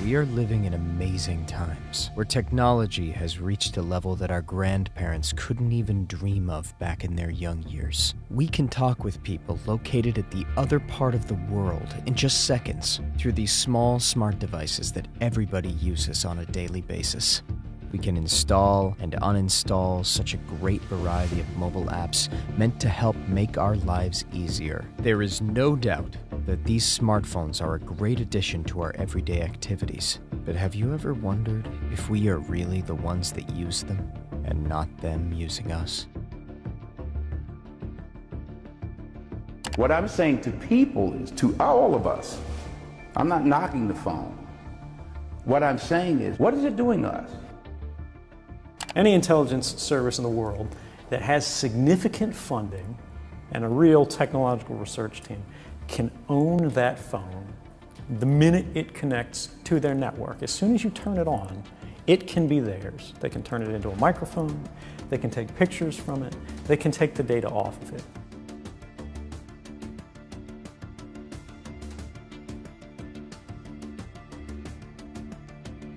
We are living in amazing times, where technology has reached a level that our grandparents couldn't even dream of back in their young years. We can talk with people located at the other part of the world in just seconds through these small, smart devices that everybody uses on a daily basis. We can install and uninstall such a great variety of mobile apps meant to help make our lives easier. There is no doubt that these smartphones are a great addition to our everyday activities. But have you ever wondered if we are really the ones that use them and not them using us? What I'm saying to people is, to all of us, I'm not knocking the phone. What I'm saying is, what is it doing to us? Any intelligence service in the world that has significant funding and a real technological research team can own that phone the minute it connects to their network. As soon as you turn it on, it can be theirs. They can turn it into a microphone, they can take pictures from it, they can take the data off of it.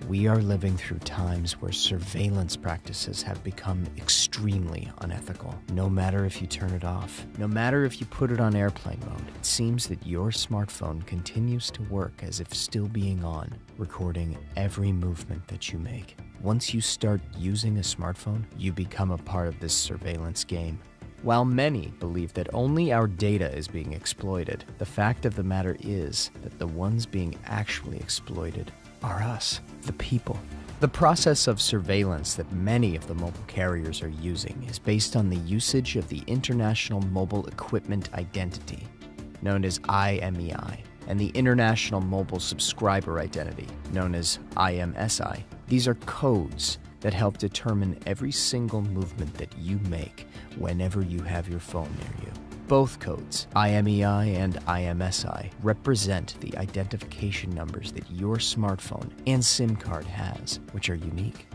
We are living through times where surveillance practices have become extremely unethical. No matter if you turn it off, no matter if you put it on airplane mode, it seems that your smartphone continues to work as if still being on, recording every movement that you make. Once you start using a smartphone, you become a part of this surveillance game. While many believe that only our data is being exploited, the fact of the matter is that the ones being actually exploited are us, the people. The process of surveillance that many of the mobile carriers are using is based on the usage of the International Mobile Equipment Identity, known as IMEI, and the International Mobile Subscriber Identity, known as IMSI. These are codes that help determine every single movement that you make whenever you have your phone near you. Both codes, IMEI and IMSI, represent the identification numbers that your smartphone and SIM card has, which are unique.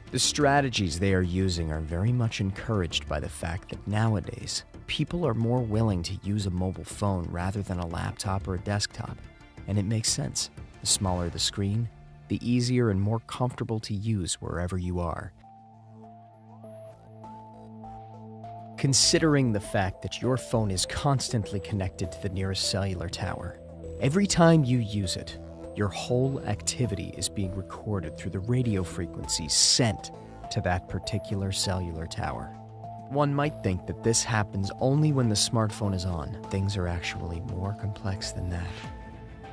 The strategies they are using are very much encouraged by the fact that nowadays, people are more willing to use a mobile phone rather than a laptop or a desktop. And it makes sense. The smaller the screen, the easier and more comfortable to use wherever you are. Considering the fact that your phone is constantly connected to the nearest cellular tower, every time you use it, your whole activity is being recorded through the radio frequencies sent to that particular cellular tower. One might think that this happens only when the smartphone is on. Things are actually more complex than that.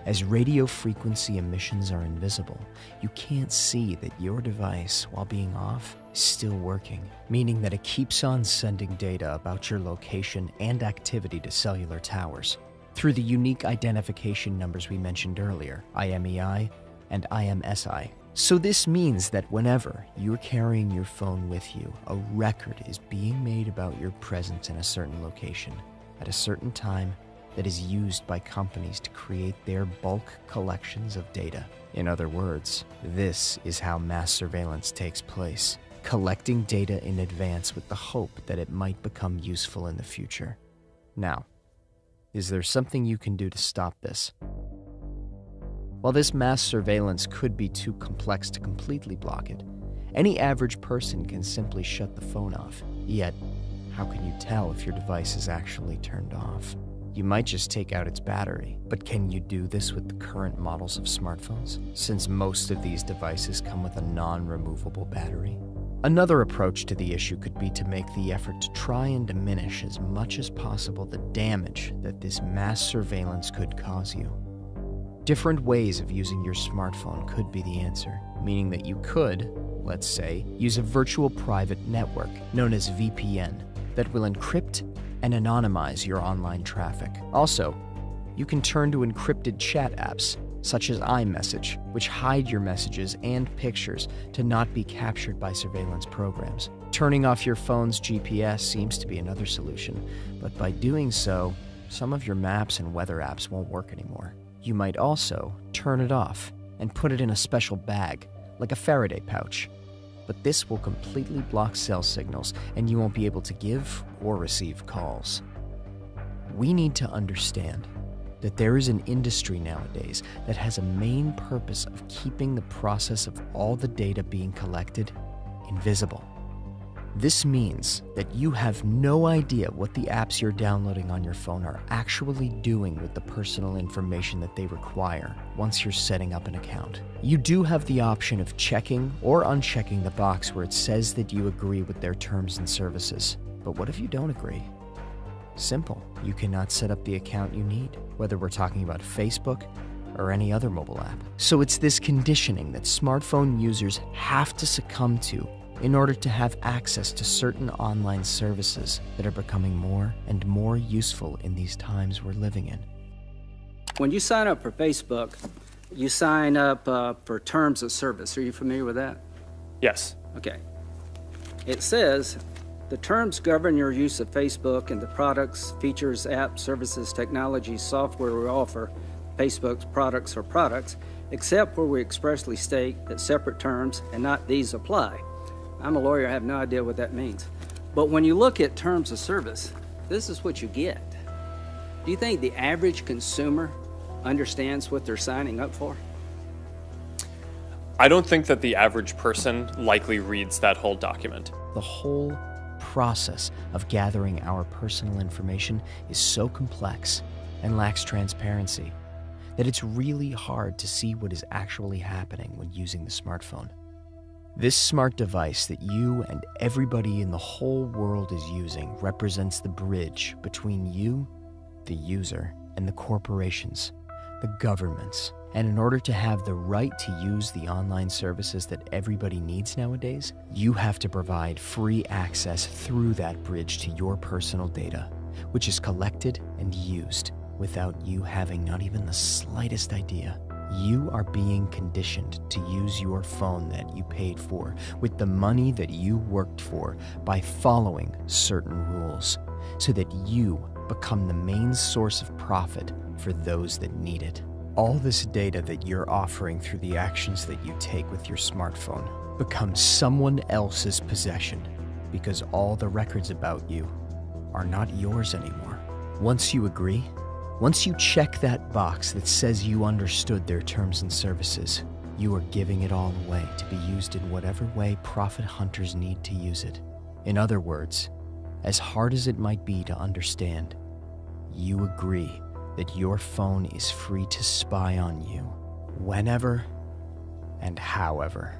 As radio frequency emissions are invisible, you can't see that your device, while being off, is still working, meaning that it keeps on sending data about your location and activity to cellular towers through the unique identification numbers we mentioned earlier, IMEI and IMSI. So this means that whenever you're carrying your phone with you, a record is being made about your presence in a certain location at a certain time that is used by companies to create their bulk collections of data. In other words, this is how mass surveillance takes place, collecting data in advance with the hope that it might become useful in the future. Now, is there something you can do to stop this? While this mass surveillance could be too complex to completely block it, any average person can simply shut the phone off. Yet, how can you tell if your device is actually turned off? You might just take out its battery, but can you do this with the current models of smartphones, since most of these devices come with a non-removable battery? Another approach to the issue could be to make the effort to try and diminish as much as possible the damage that this mass surveillance could cause you. Different ways of using your smartphone could be the answer, meaning that you could, let's say, use a virtual private network known as VPN that will encrypt and anonymize your online traffic. Also, you can turn to encrypted chat apps such as iMessage, which hide your messages and pictures to not be captured by surveillance programs. Turning off your phone's GPS seems to be another solution, but by doing so, some of your maps and weather apps won't work anymore. You might also turn it off and put it in a special bag, like a Faraday pouch. But this will completely block cell signals, and you won't be able to give or receive calls. We need to understand that there is an industry nowadays that has a main purpose of keeping the process of all the data being collected invisible. This means that you have no idea what the apps you're downloading on your phone are actually doing with the personal information that they require once you're setting up an account. You do have the option of checking or unchecking the box where it says that you agree with their terms and services. But what if you don't agree? Simple. You cannot set up the account you need, whether we're talking about Facebook or any other mobile app. So it's this conditioning that smartphone users have to succumb to in order to have access to certain online services that are becoming more and more useful in these times we're living in. When you sign up for Facebook, you sign up for terms of service. Are you familiar with that? Yes. Okay. It says, the terms govern your use of Facebook and the products, features, apps, services, technology, software we offer, Facebook's products or products, except where we expressly state that separate terms and not these apply. I'm a lawyer, I have no idea what that means. But when you look at terms of service, this is what you get. Do you think the average consumer understands what they're signing up for? I don't think that the average person likely reads that whole document. The whole process of gathering our personal information is so complex and lacks transparency that it's really hard to see what is actually happening when using the smartphone. This smart device that you and everybody in the whole world is using represents the bridge between you, the user, and the corporations, the governments. And in order to have the right to use the online services that everybody needs nowadays, you have to provide free access through that bridge to your personal data, which is collected and used without you having not even the slightest idea. You are being conditioned to use your phone that you paid for with the money that you worked for by following certain rules so that you become the main source of profit for those that need it. All this data that you're offering through the actions that you take with your smartphone becomes someone else's possession because all the records about you are not yours anymore. Once you agree, once you check that box that says you understood their terms and services, you are giving it all away to be used in whatever way profit hunters need to use it. In other words, as hard as it might be to understand, you agree that your phone is free to spy on you whenever and however.